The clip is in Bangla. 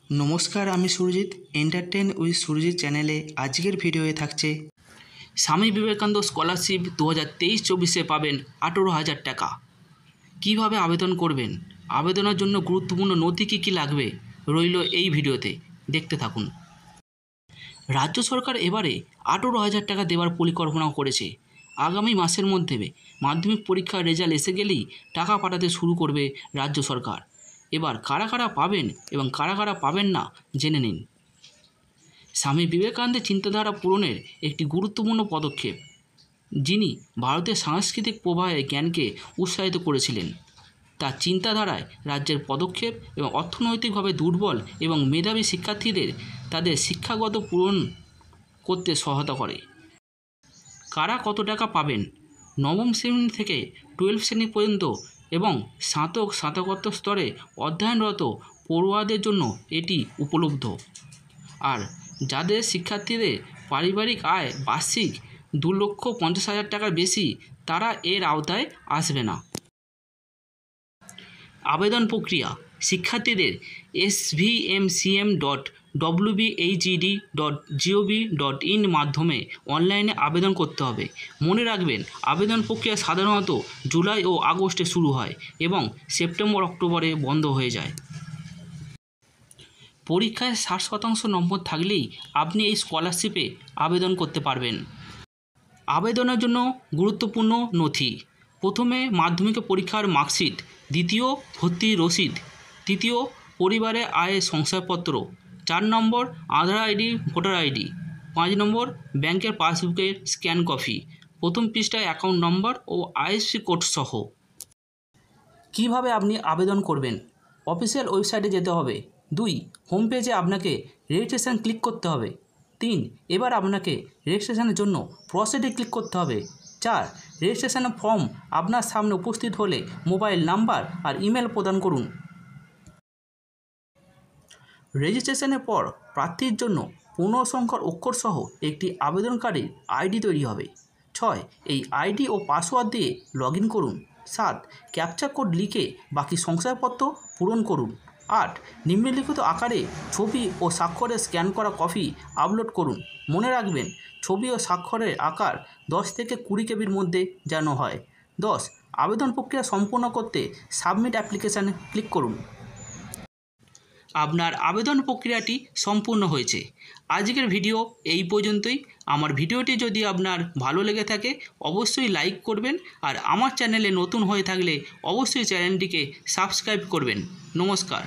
নমস্কার, আমি সুরজিৎ। এন্টারটেন উইথ সুরজিৎ চ্যানেলে আজকের ভিডিওয়ে থাকছে স্বামী বিবেকানন্দ স্কলারশিপ 2023-24 পাবেন 18,000 টাকা। কীভাবে আবেদন করবেন, আবেদনের জন্য গুরুত্বপূর্ণ নথি কী লাগবে রইল এই ভিডিওতে, দেখতে থাকুন। রাজ্য সরকার এবারে 18,000 টাকা দেওয়ার পরিকল্পনা করেছে। আগামী মাসের মধ্যে মাধ্যমিক পরীক্ষার রেজাল্ট এসে গেলেই টাকা পাঠাতে শুরু করবে রাজ্য সরকার। এবার কারা কারা পাবেন এবং কারা কারা পাবেন না জেনে নিন। স্বামী বিবেকানন্দের চিন্তাধারা পূরণের একটি গুরুত্বপূর্ণ পদক্ষেপ, যিনি ভারতের সাংস্কৃতিক প্রবাহে জ্ঞানকে উৎসাহিত করেছিলেন। তার চিন্তাধারায় রাজ্যের পদক্ষেপ এবং অর্থনৈতিকভাবে দুর্বল এবং মেধাবী শিক্ষার্থীদের তাদের শিক্ষাগত পূরণ করতে সহায়তা করে। কারা কত টাকা পাবেন? নবম শ্রেণী থেকে 12 শ্রেণী পর্যন্ত এবং স্নাতকোত্তর স্তরে অধ্যয়নরত পড়ুয়াদের জন্য এটি উপলব্ধ। আর যাদের শিক্ষার্থীদের পারিবারিক আয় বার্ষিক 2,50,000 টাকার বেশি, তারা এর আওতায় আসবে না। আবেদন প্রক্রিয়া: শিক্ষার্থীদের svmcm.wbhed.gov.in মাধ্যমে অনলাইনে আবেদন করতে হবে। মনে রাখবেন, আবেদন প্রক্রিয়া সাধারণত জুলাই ও আগস্টে শুরু হয় এবং সেপ্টেম্বর-অক্টোবরে বন্ধ হয়ে যায়। পরীক্ষায় 60% নম্বর থাকলেই আপনি এই স্কলারশিপে আবেদন করতে পারবেন। আবেদনের জন্য গুরুত্বপূর্ণ নথি: প্রথমে মাধ্যমিক পরীক্ষার মার্কশিট, দ্বিতীয় ভর্তির রসিদ, তৃতীয় পরিবারের আয়ের শংসাপত্র, 4 নম্বর আধার আইডি, ভোটার আইডি, 5 নম্বর ব্যাংকের পাসবুকের স্ক্যান কপি, প্রথম পৃষ্ঠায় অ্যাকাউন্ট নম্বর ও আইএফএসসি কোড সহ। কিভাবে আপনি আবেদন করবেন? অফিসিয়াল ওয়েবসাইটে যেতে হবে। 2. হোম পেজে আপনাকে রেজিস্ট্রেশন ক্লিক করতে হবে। 3. এবার আপনাকে রেজিস্ট্রেশনের জন্য প্রসিডে ক্লিক করতে হবে। 4. রেজিস্ট্রেশনের ফর্ম আপনার সামনে উপস্থিত হলে মোবাইল নাম্বার আর ইমেল প্রদান করুন। রেজিস্ট্রেশনের পর প্রার্থীর জন্য 15 সংখ্যার অক্ষর সহ একটি আবেদনকারীর আইডি তৈরি হবে। 6. এই আইডি ও পাসওয়ার্ড দিয়ে লগ ইন করুন। 7. ক্যাপচা কোড লিখে বাকি শংসাপত্র পূরণ করুন। 8. নিম্নলিখিত আকারে ছবি ও স্বাক্ষরের স্ক্যান করা কপি আপলোড করুন। মনে রাখবেন, ছবি ও স্বাক্ষরের আকার 10 থেকে 20 কেবির মধ্যে যেন হয়। 10. আবেদন প্রক্রিয়া সম্পূর্ণ করতে সাবমিট অ্যাপ্লিকেশানে ক্লিক করুন। আপনার আবেদন প্রক্রিয়াটি সম্পূর্ণ হয়েছে। আজকের ভিডিও এই পর্যন্তই। আমার ভিডিওটি যদি আপনার ভালো লেগে থাকে অবশ্যই লাইক করবেন, আর আমার চ্যানেলে নতুন হয়ে থাকলে অবশ্যই চ্যানেলটিকে সাবস্ক্রাইব করবেন। নমস্কার।